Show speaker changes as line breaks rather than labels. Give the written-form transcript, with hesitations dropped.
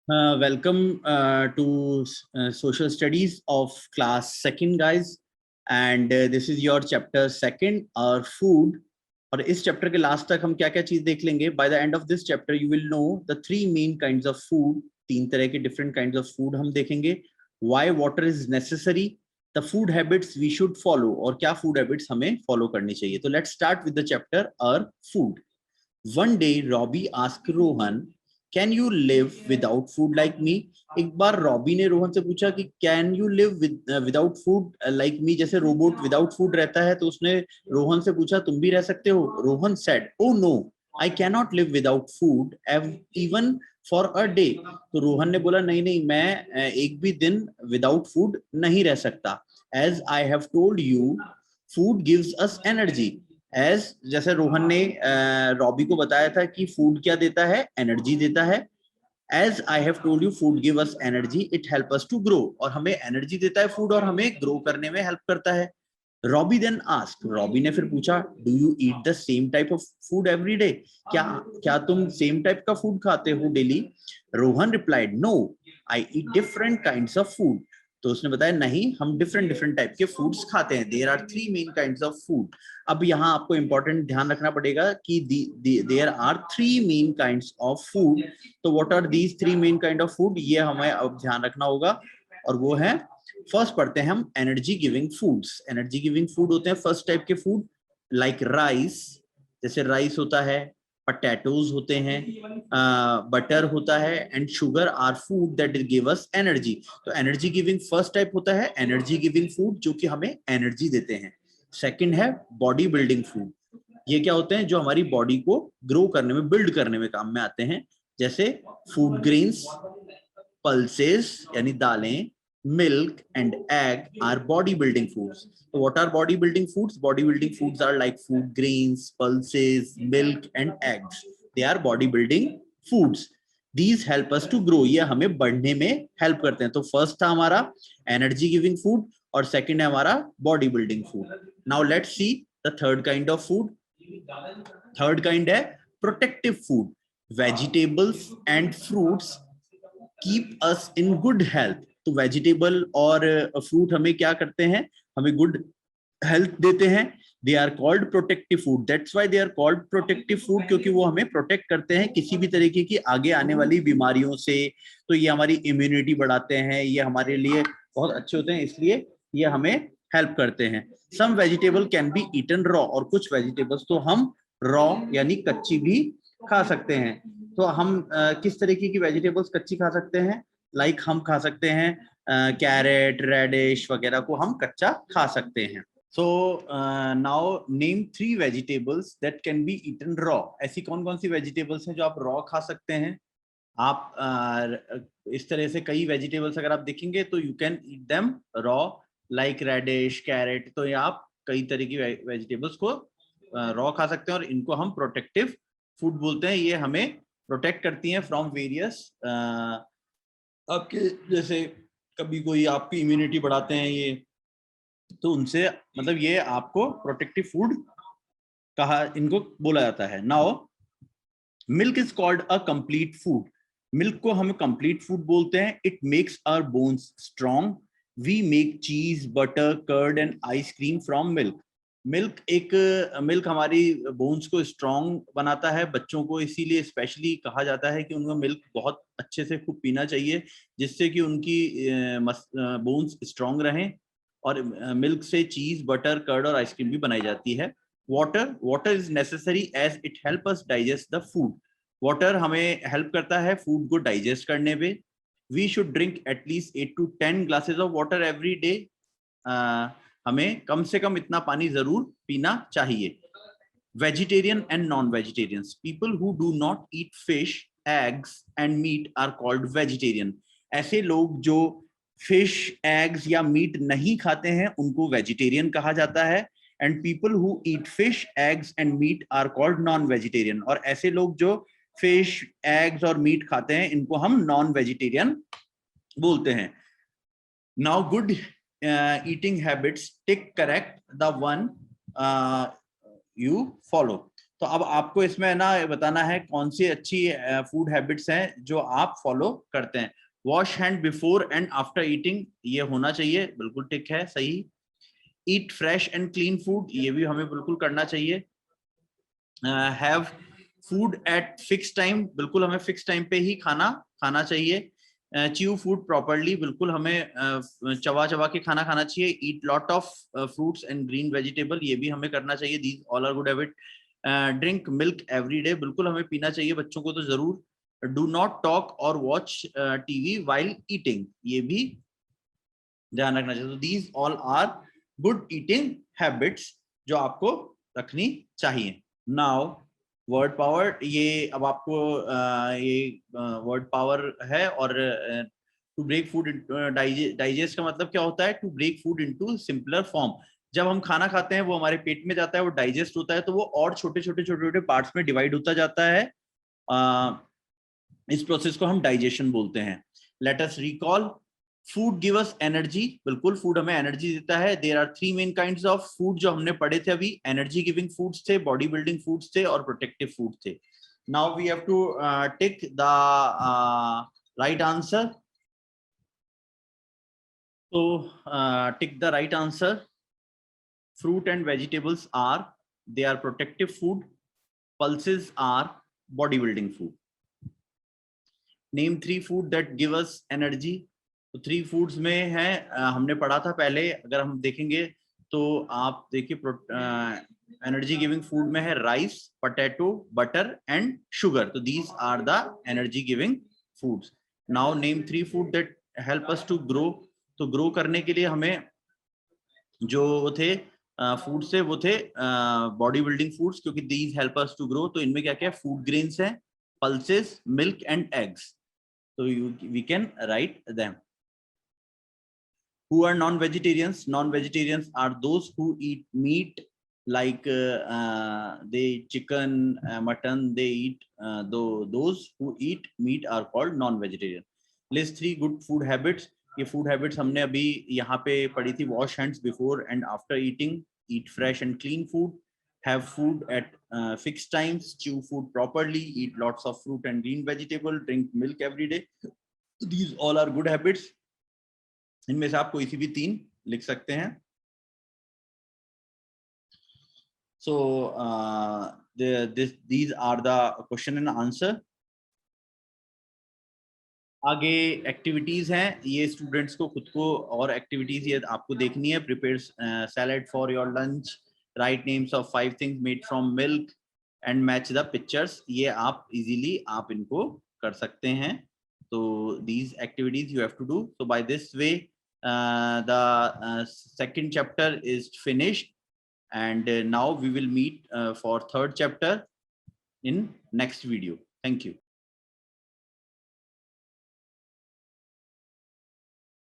Welcome to Social Studies of class second, guys. And this is your chapter second, our food. और इस chapter के last तक हम क्या क्या चीज देख लेंगे. By the end of this chapter you will know the three main kinds of food. तीन तरह के डिफरेंट काइंड्स ऑफ फूड हम देखेंगे. Why water is necessary, the food habits we should follow, और क्या फूड हैबिट्स हमें follow करनी चाहिए. तो let's start with the chapter our food. One day Robbie asked Rohan, can you live without food like me. एक बार Robbie ने रोहन से पूछा कि can you live without food like मी, जैसे रोबोट विदाउट फूड रहता है. तो उसने रोहन से पूछा तुम भी रह सकते हो. Rohan said, oh no, I can not live without food even for a day. तो रोहन ने बोला नहीं नहीं, मैं एक भी दिन विदाउट फूड नहीं रह सकता. As I have told you, food gives us energy. As जैसे रोहन ने रॉबी को बताया था कि फूड क्या देता है, एनर्जी देता है. As I have told you, food give us energy, it help us to grow. और हमें एनर्जी देता है फूड, और हमें ग्रो करने में हेल्प करता है. रॉबी देन आस्क, रॉबी ने फिर पूछा, do you eat the same type of food every day. क्या क्या तुम सेम टाइप का फूड खाते हो daily. Rohan replied, no, I eat different kinds of food. तो उसने बताया नहीं, हम डिफरेंट डिफरेंट टाइप के फूड्स खाते हैं. There are three main kinds of food. अब यहाँ आपको इंपॉर्टेंट ध्यान रखना पड़ेगा कि there are three main kinds of food. तो what are these three main kind of food, ये हमें अब ध्यान रखना होगा. और वो है, फर्स्ट पढ़ते हैं हम energy giving foods. Energy giving food होते हैं फर्स्ट टाइप के फूड, लाइक राइस. जैसे राइस होता है, पटेटोज होते हैं, बटर होता है, and sugar are food that give us energy. तो एनर्जी गिविंग फर्स्ट टाइप होता है एनर्जी गिविंग फूड, जो कि हमें एनर्जी देते हैं. सेकंड है बॉडी बिल्डिंग फूड. ये क्या होते हैं, जो हमारी बॉडी को ग्रो करने में, बिल्ड करने में काम में आते हैं. जैसे फूड ग्रेन्स, पल्सेस यानी दालें, milk and egg are body building foods. So what are body building foods? Body building foods are like food grains, pulses, milk and eggs. They are body building foods. These help us to grow. ये हमें बढ़ने में help करते हैं. तो first था हमारा energy giving food, और second है हमारा body building food. Now let's see the third kind of food. Third kind है protective food. Vegetables and fruits keep us in good health. तो वेजिटेबल और फ्रूट हमें क्या करते हैं, हमें गुड हेल्थ देते हैं. They are called protective food. That's why they are called protective food, क्योंकि वो हमें प्रोटेक्ट करते हैं किसी भी तरीके की आगे आने वाली बीमारियों से. तो ये हमारी इम्यूनिटी बढ़ाते हैं, ये हमारे लिए बहुत अच्छे होते हैं, इसलिए ये हमें हेल्प करते हैं. Some vegetable can be eaten raw, और कुछ वेजिटेबल्स तो हम रॉ यानी कच्ची भी खा सकते हैं. तो हम किस तरीके की वेजिटेबल्स कच्ची खा सकते हैं, लाइक हम खा सकते हैं कैरेट, रेडिश वगैरह को हम कच्चा खा सकते हैं. So now name three vegetables that can be eaten raw. ऐसी कौन कौन सी वेजिटेबल्स हैं जो आप रॉ खा सकते हैं. आप इस तरह से कई वेजिटेबल्स अगर आप देखेंगे तो you can eat them raw, like radish, carrot. तो ये आप कई तरह की वेजिटेबल्स को रॉ खा सकते हैं, और इनको हम प्रोटेक्टिव फूड बोलते हैं. ये हमें प्रोटेक्ट करती हैं फ्रॉम वेरियस, आपके जैसे कभी कोई आपकी इम्यूनिटी बढ़ाते हैं ये, तो उनसे मतलब ये आपको प्रोटेक्टिव फूड कहा, इनको बोला जाता है. Now milk is called a complete food. Milk को हम कंप्लीट फूड बोलते हैं. It makes our bones strong. We make cheese, butter, curd and ice cream from milk. Milk हमारी बोन्स को स्ट्रॉन्ग बनाता है. बच्चों को इसीलिए स्पेशली कहा जाता है कि उनको मिल्क बहुत अच्छे से खूब पीना चाहिए, जिससे कि उनकी बोन्स स्ट्रॉन्ग रहें. और मिल्क से चीज, बटर, कर्ड और आइसक्रीम भी बनाई जाती है. Water is necessary as it help us digest the food. Water हमें हेल्प करता है फूड को डाइजेस्ट करने में. We should drink at least 8 to 10 glasses of water every day. हमें कम से कम इतना पानी जरूर पीना चाहिए. Vegetarian and non vegetarians. People who do not eat fish, eggs and meat are called vegetarian. ऐसे लोग जो फिश, एग्स या मीट नहीं खाते हैं उनको वेजिटेरियन कहा जाता है. And people who eat fish, eggs and meat are called non vegetarian. और ऐसे लोग जो फिश, एग्स और मीट खाते हैं इनको हम नॉन वेजिटेरियन बोलते हैं. Now good eating habits, tick correct the one you follow. तो अब आपको इसमें ना बताना है कौन सी अच्छी फूड हैबिट्स हैं जो आप फॉलो करते हैं। Wash hand before and after eating, ये होना चाहिए, बिल्कुल टिक है, सही। ईट फ्रेश एंड क्लीन फूड, ये भी हमें बिल्कुल करना चाहिए। Have food at fix time, बिल्कुल हमें फिक्स टाइम पे ही खाना खाना चाहिए। च्यू फूड प्रॉपरली, बिल्कुल हमें चबा चबा के खाना खाना चाहिए। Eat lot of fruits and green vegetable, ये भी हमें करना चाहिए। These all are good habit. Drink milk every day, बिल्कुल हमें पीना चाहिए, बच्चों को तो जरूर। डू नॉट टॉक और वॉच टीवी वाइल ईटिंग, ये भी ध्यान रखना चाहिए। These all are good eating habits जो आपको रखनी चाहिए। नाउ वर्ड पावर, ये अब आपको ये वर्ड पावर है। और टू ब्रेक फूड डाइजेस्ट का मतलब क्या होता है? To break food into simpler form. जब हम खाना खाते हैं वो हमारे पेट में जाता है, वो डाइजेस्ट होता है, तो वो और छोटे छोटे छोटे छोटे पार्ट्स में डिवाइड होता जाता है। इस प्रोसेस को हम डाइजेशन बोलते हैं। Let us recall, food give us energy, बिल्कुल फूड हमें एनर्जी देता है। There are 3 main kinds of food जो हमने पढ़े थे अभी। एनर्जी गिविंग फूड्स थे, बॉडी बिल्डिंग फूड्स थे, और प्रोटेक्टिव फूड थे। Now we have to tick the right answer. तो tick the right answer. fruit and vegetables are, they are protective food. Pulses are bodybuilding food. Name 3 food that give us energy. तो 3 foods में है, हमने पढ़ा था पहले, अगर हम देखेंगे तो आप देखिए एनर्जी गिविंग फूड में है rice, potato, butter and sugar. तो these are the energy giving foods. Now name 3 food that help us to grow. तो ग्रो करने के लिए हमें जो थे फूड से वो थे बॉडी बिल्डिंग फूड्स, क्योंकि these help us to grow. तो इनमें क्या क्या है? फूड ग्रेन्स हैं, पल्सेस, मिल्क एंड एग्स। तो we can write them. Who are non-vegetarians? Non-vegetarians are those who eat meat, like they eat chicken, mutton. They eat those who eat meat are called non-vegetarian. List 3 good food habits. ये food habits हमने अभी यहाँ पे पढ़ी थी। Wash hands before and after eating. Eat fresh and clean food. Have food at fixed times. Chew food properly. Eat lots of fruit and green vegetable. Drink milk every day. These all are good habits. इनमें से आप कोई सी भी 3 लिख सकते हैं। So these are the question and answer. आगे activities हैं, ये स्टूडेंट्स को खुद को और एक्टिविटीज ये आपको देखनी है। Prepare salad for your lunch, right names of 5 things made from milk and match the pictures. ये आप इजीली आप इनको कर सकते हैं। तो these activities you have to do. So by this way the second chapter is finished, and now we will meet for third chapter in next video. Thank you.